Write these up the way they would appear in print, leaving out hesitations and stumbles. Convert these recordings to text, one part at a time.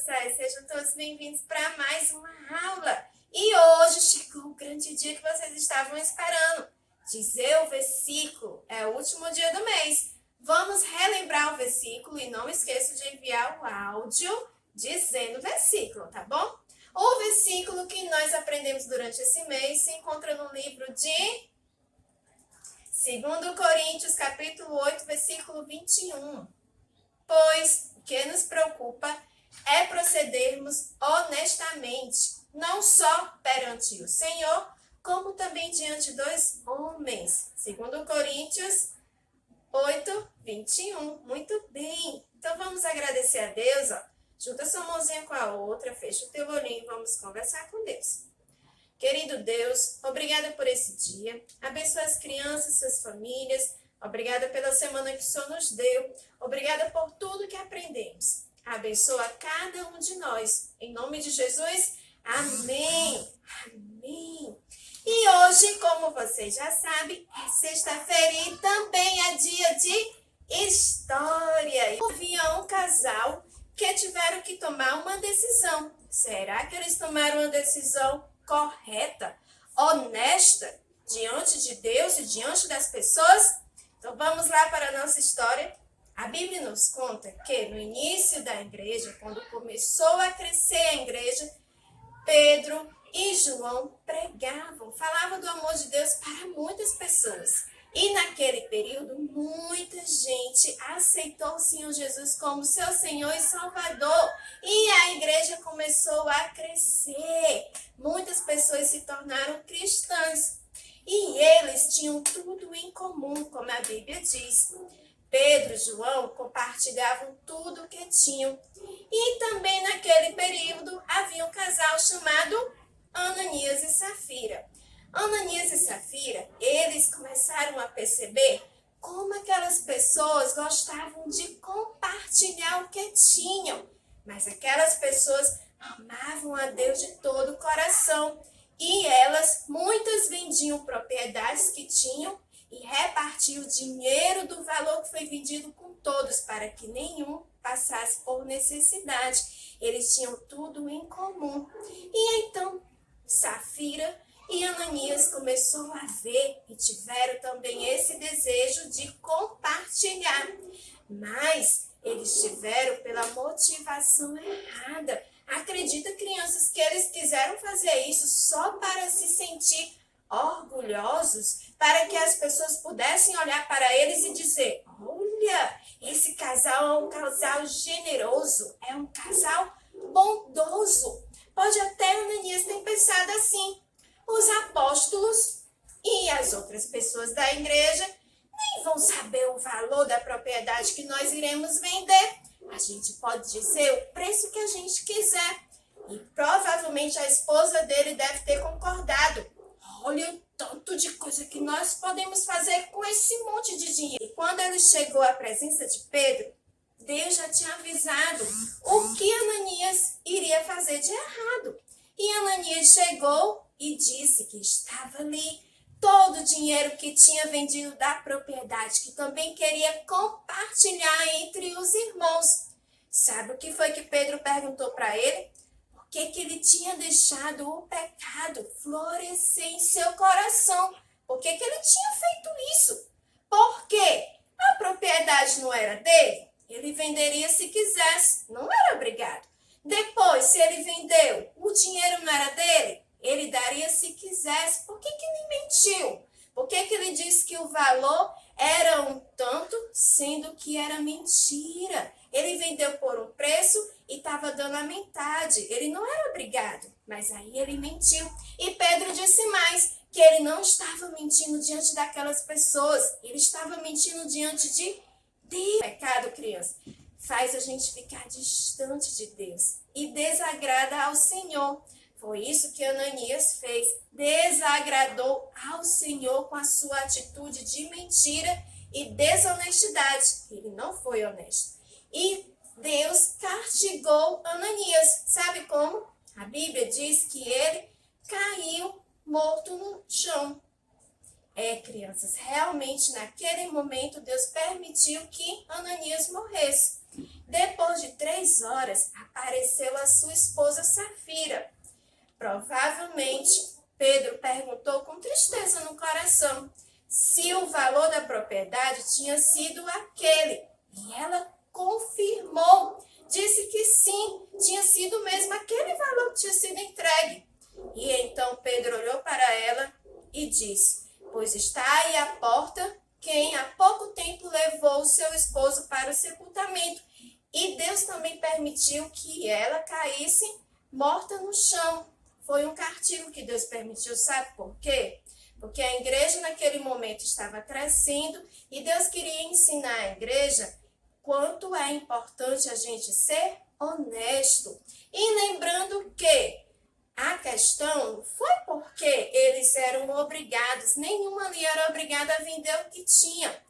céus, sejam todos bem-vindos para mais uma aula. E hoje chegou o grande dia que vocês estavam esperando. Dizer o versículo é o último dia do mês. Vamos relembrar o versículo e não esqueça de enviar o áudio dizendo o versículo, tá bom? O versículo que nós aprendemos durante esse mês se encontra no livro de 2 Coríntios, capítulo 8, versículo 21. Pois o que nos preocupa é procedermos honestamente, não só perante o Senhor, como também diante dos homens. 2 Coríntios 8, 21. Muito bem. Então vamos agradecer a Deus, ó. Junta sua mãozinha com a outra, fecha o teu olhinho e vamos conversar com Deus. Querido Deus, obrigada por esse dia. Abençoa as crianças, suas famílias. Obrigada pela semana que o Senhor nos deu. Obrigada por tudo que aprendemos. Abençoa cada um de nós. Em nome de Jesus, amém. Amém. E hoje, como vocês já sabem, é sexta-feira e também é dia de história. Havia um casal que tiveram que tomar uma decisão. Será que eles tomaram uma decisão correta, honesta, diante de Deus e diante das pessoas? Então vamos lá para a nossa história. A Bíblia nos conta que no início da igreja, quando começou a crescer a igreja, Pedro e João pregavam, falavam do amor de Deus para muitas pessoas. E naquele período, muita gente aceitou o Senhor Jesus como seu Senhor e Salvador. E a igreja começou a crescer. Muitas pessoas se tornaram cristãs. E eles tinham tudo em comum, como a Bíblia diz. Pedro e João compartilhavam tudo o que tinham. E também naquele período havia um casal chamado Ananias e Safira. Ananias e Safira, eles começaram a perceber como aquelas pessoas gostavam de compartilhar o que tinham. Mas aquelas pessoas amavam a Deus de todo o coração. E elas, muitas vendiam propriedades que tinham e repartiam o dinheiro do valor que foi vendido com todos, para que nenhum passasse por necessidade. Eles tinham tudo em comum. E então, Safira e Ananias começou a ver e tiveram também esse desejo de compartilhar. Mas eles tiveram pela motivação errada. Acredita, crianças, que eles quiseram fazer isso só para se sentir orgulhosos, para que as pessoas pudessem olhar para eles e dizer: olha, esse casal é um casal generoso, é um casal bondoso. Pode até Ananias ter pensado assim. Os apóstolos e as outras pessoas da igreja nem vão saber o valor da propriedade que nós iremos vender. A gente pode dizer o preço que a gente quiser. E provavelmente a esposa dele deve ter concordado. Olha o tanto de coisa que nós podemos fazer com esse monte de dinheiro. E quando ele chegou à presença de Pedro, Deus já tinha avisado o que Ananias iria fazer de errado. E Ananias chegou e disse que estava ali todo o dinheiro que tinha vendido da propriedade, que também queria compartilhar entre os irmãos. Sabe o que foi que Pedro perguntou para ele? Por que ele tinha deixado o pecado florescer em seu coração? Por que ele tinha feito isso? Porque a propriedade não era dele? Ele venderia se quisesse, não era obrigado. Depois, se ele vendeu, o dinheiro não era dele? Ele daria se quisesse. Por que ele mentiu? Por que ele disse que o valor era um tanto, sendo que era mentira? Ele vendeu por um preço e estava dando a metade. Ele não era obrigado, mas aí ele mentiu. E Pedro disse mais, que ele não estava mentindo diante daquelas pessoas. Ele estava mentindo diante de Deus. Pecado, criança, faz a gente ficar distante de Deus e desagrada ao Senhor. Foi isso que Ananias fez. Desagradou ao Senhor com a sua atitude de mentira e desonestidade. Ele não foi honesto. E Deus castigou Ananias. Sabe como? A Bíblia diz que ele caiu morto no chão. Crianças, realmente naquele momento Deus permitiu que Ananias morresse. Depois de 3 horas, apareceu a sua esposa Safira. Provavelmente, Pedro perguntou com tristeza no coração se o valor da propriedade tinha sido aquele. E ela confirmou, disse que sim, tinha sido mesmo aquele valor que tinha sido entregue. E então Pedro olhou para ela e disse: pois está aí à porta quem há pouco tempo levou o seu esposo para o sepultamento. E Deus também permitiu que ela caísse morta no chão. Foi um castigo que Deus permitiu, sabe por quê? Porque a igreja naquele momento estava crescendo e Deus queria ensinar a igreja quanto é importante a gente ser honesto. E lembrando que a questão não foi porque eles eram obrigados, nenhuma ali era obrigada a vender o que tinha,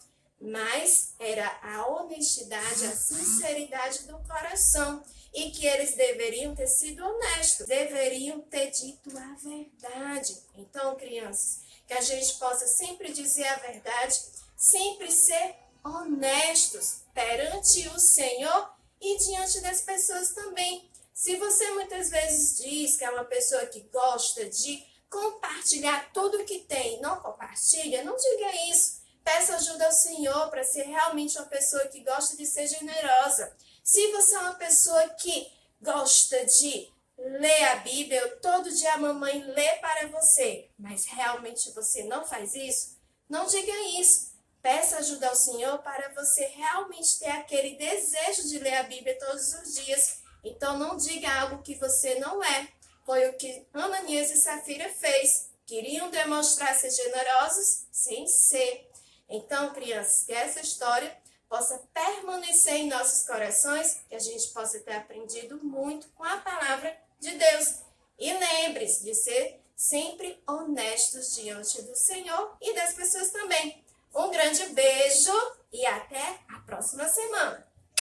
mas era a honestidade, a sinceridade do coração. E que eles deveriam ter sido honestos, deveriam ter dito a verdade. Então, crianças, que a gente possa sempre dizer a verdade, sempre ser honestos perante o Senhor e diante das pessoas também. Se você muitas vezes diz que é uma pessoa que gosta de compartilhar tudo que tem, não compartilha, não diga isso. Peça ajuda ao Senhor para ser realmente uma pessoa que gosta de ser generosa. Se você é uma pessoa que gosta de ler a Bíblia, todo dia a mamãe lê para você, mas realmente você não faz isso, não diga isso. Peça ajuda ao Senhor para você realmente ter aquele desejo de ler a Bíblia todos os dias. Então não diga algo que você não é. Foi o que Ananias e Safira fez. Queriam demonstrar ser generosos sem ser. Então, crianças, que essa história possa permanecer em nossos corações, que a gente possa ter aprendido muito com a palavra de Deus. E lembre-se de ser sempre honestos diante do Senhor e das pessoas também. Um grande beijo.